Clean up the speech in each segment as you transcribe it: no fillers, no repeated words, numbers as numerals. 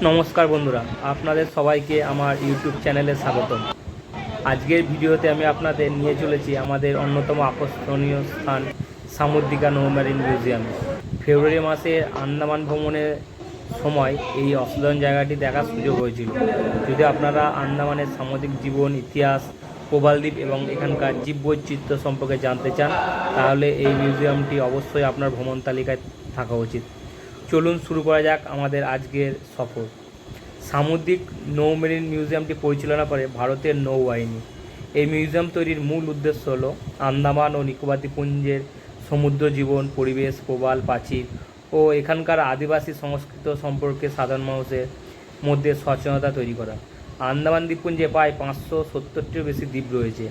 নমস্কার বন্ধুরা, আপনাদের সবাইকে আমার ইউটিউব চ্যানেলে স্বাগতম। আজকের ভিডিওতে আমি আপনাদের নিয়ে চলেছি আমাদের অন্যতম আকর্ষণীয় স্থান সামুদ্রিকা নৌমেরিন মিউজিয়ামে। ফেব্রুয়ারি মাসে আন্দামান ভ্রমণের সময় এই অসাধারণ জায়গাটি দেখার সুযোগ হয়েছিল। যদি আপনারা আন্দামানের সামুদ্রিক জীবন, ইতিহাস, প্রবালদ্বীপ এবং এখানকার জীববৈচিত্র্য সম্পর্কে জানতে চান, তাহলে এই মিউজিয়ামটি অবশ্যই আপনার ভ্রমণ তালিকায় থাকা উচিত। চলুন শুরু করা যাক আমাদের আজকের সফর। সামুদ্রিক নৌমেরিন মিউজিয়ামটি পরিচালনা করে ভারতের নৌবাহিনী। এই মিউজিয়াম তৈরির মূল উদ্দেশ্য হল আন্দামান ও নিকোবর দ্বীপপুঞ্জের সমুদ্র জীবন, পরিবেশ, প্রবাল প্রাচীর ও এখানকার আদিবাসী সংস্কৃতি সম্পর্কে সাধারণ মানুষের মধ্যে সচেতনতা তৈরি করা। আন্দামান দ্বীপপুঞ্জে প্রায় 570টিরও বেশি দ্বীপ রয়েছে।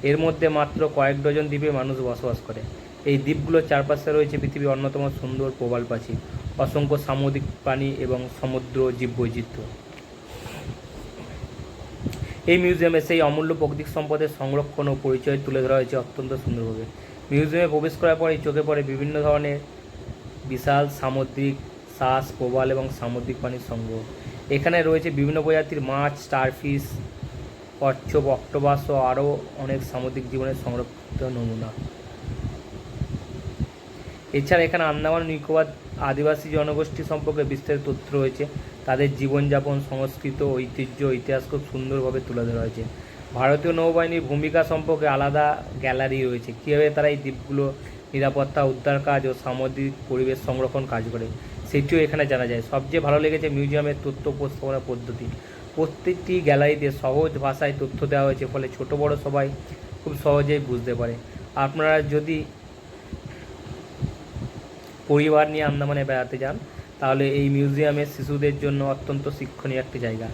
এর মধ্যে মাত্র কয়েক ডজন দ্বীপে মানুষ বসবাস করে। এই দ্বীপগুলোর চারপাশে রয়েছে পৃথিবীর অন্যতম সুন্দর প্রবাল প্রাচীর, অসংখ্য সামুদ্রিক প্রাণী এবং সমুদ্র জীববৈচিত্র্য। এই মিউজিয়ামে সেই অমূল্য প্রাকৃতিক সম্পদের সংরক্ষণ ও পরিচয় তুলে ধরা হয়েছে অত্যন্ত সুন্দরভাবে। মিউজিয়ামে প্রবেশ করার পরেই চোখে পড়ে বিভিন্ন ধরনের বিশাল সামুদ্রিক শ্বাস, প্রবাল এবং সামুদ্রিক প্রাণীর সংগ্রহ। এখানে রয়েছে বিভিন্ন প্রজাতির মাছ, স্টারফিশ, কচ্ছপ, অক্টোপাস ও আরও অনেক সামুদ্রিক জীবনের সংরক্ষিত নমুনা। এছাড়া এখানে আন্দামান ও নিকোবর আদিবাসী জনগোষ্ঠী সম্পর্কে বিস্তারিত তথ্য রয়েছে। তাদের জীবনযাপন, সংস্কৃতি, ঐতিহ্য, ইতিহাস খুব সুন্দরভাবে তুলে ধরা হয়েছে। ভারতীয় নৌবাহিনীর ভূমিকা সম্পর্কে আলাদা গ্যালারি রয়েছে, কীভাবে তারা এই দ্বীপগুলো নিরাপত্তা, উদ্ধার কাজ ও সামুদ্রিক পরিবেশ সংরক্ষণ কাজ করে, সেটিও এখানে জানা যায়। সবচেয়ে ভালো লেগেছে মিউজিয়ামের তথ্য উপস্থাপনা পদ্ধতি। প্রত্যেকটি গ্যালারিতে সহজ ভাষায় তথ্য দেওয়া হয়েছে, ফলে ছোট বড় সবাই খুব সহজেই বুঝতে পারে। আপনারা যদি পরিবার নিয়ে আন্দামানে বেড়াতে যান, তাহলে এই মিউজিয়ামে শিশুদের জন্য অত্যন্ত শিক্ষণীয় একটি জায়গা।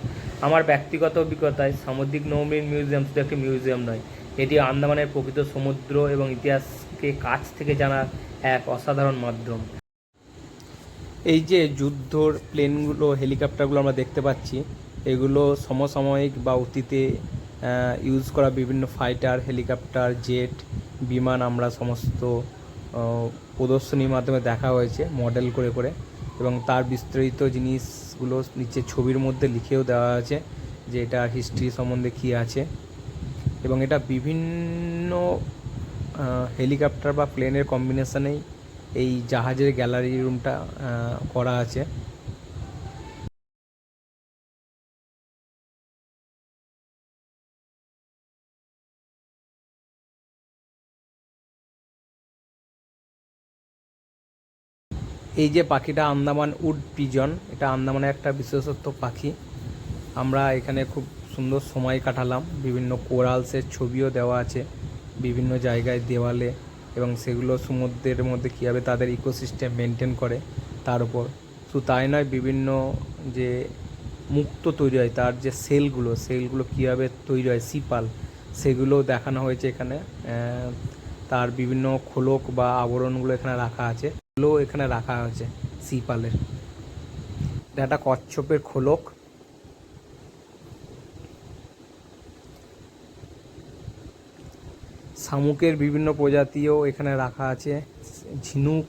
আমার ব্যক্তিগত অভিজ্ঞতায় সামুদ্রিক নৌমেরিন মিউজিয়াম শুধু একটি মিউজিয়াম নয়, এটি আন্দামানের প্রকৃত সমুদ্র এবং ইতিহাসকে কাছ থেকে জানার এক অসাধারণ মাধ্যম। এই যে যুদ্ধর প্লেনগুলো, হেলিকপ্টারগুলো আমরা দেখতে পাচ্ছি, এগুলো সমসাময়িক বা অতীতে ইউজ করা বিভিন্ন ফাইটার, হেলিকপ্টার, জেট, বিমান আমরা সমস্ত প্রদর্শনীর মাধ্যমে দেখা হয়েছে মডেল করে করে, এবং তার বিস্তারিত জিনিসগুলো নিচে ছবির মধ্যে লিখেও দেওয়া আছে যে এটা হিস্ট্রি সম্বন্ধে কী আছে। এবং এটা বিভিন্ন হেলিকপ্টার বা প্লেনের কম্বিনেশনেই এই জাহাজের গ্যালারি রুমটা করা আছে। এই যে পাখিটা আন্দামান উড পিজন, এটা আন্দামানের একটা বিশেষত্ব পাখি। আমরা এখানে খুব সুন্দর সময় কাটালাম। বিভিন্ন কোরালসের ছবিও দেওয়া আছে বিভিন্ন জায়গায় দেওয়ালে, এবং সেগুলো সমুদ্রের মধ্যে কীভাবে তাদের ইকোসিস্টেম মেনটেন করে তার উপর। শুধু তাই নয়, বিভিন্ন যে মুক্ত তৈরি হয় তার যে সেলগুলো কীভাবে তৈরি হয়, সিপাল, সেগুলোও দেখানো হয়েছে এখানে। তার বিভিন্ন খোলক বা আবরণগুলো এখানে রাখা আছে, এখানে রাখা হয়েছে সিপালের। এটা একটা কচ্ছপের খোলক। শামুকের বিভিন্ন প্রজাতিও এখানে রাখা আছে, ঝিনুক।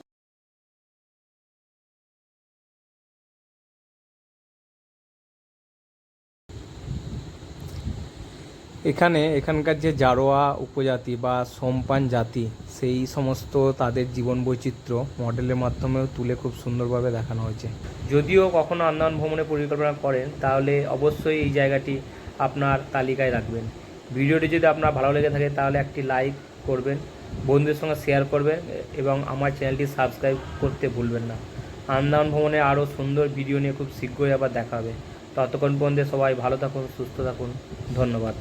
এখানকার যে জারোয়া উপজাতি বা সোমপান জাতি, সেই সমস্ত তাদের জীবন বৈচিত্র্য মডেলের মাধ্যমেও তুলে খুব সুন্দরভাবে দেখানো হয়েছে। যদিও কখনো আন্দামান ভ্রমণের পরিকল্পনা করেন, তাহলে অবশ্যই এই জায়গাটি আপনার তালিকায় রাখবেন। ভিডিওটি যদি আপনার ভালো লেগে থাকে, তাহলে একটি লাইক করবেন, বন্ধুদের সঙ্গে শেয়ার করবেন এবং আমার চ্যানেলটি সাবস্ক্রাইব করতে ভুলবেন না। আন্দামান ভ্রমণে আরও সুন্দর ভিডিও নিয়ে খুব শীঘ্রই আবার দেখা হবে। ততক্ষণ পর্যন্ত সবাই ভালো থাকুন, সুস্থ থাকুন। ধন্যবাদ।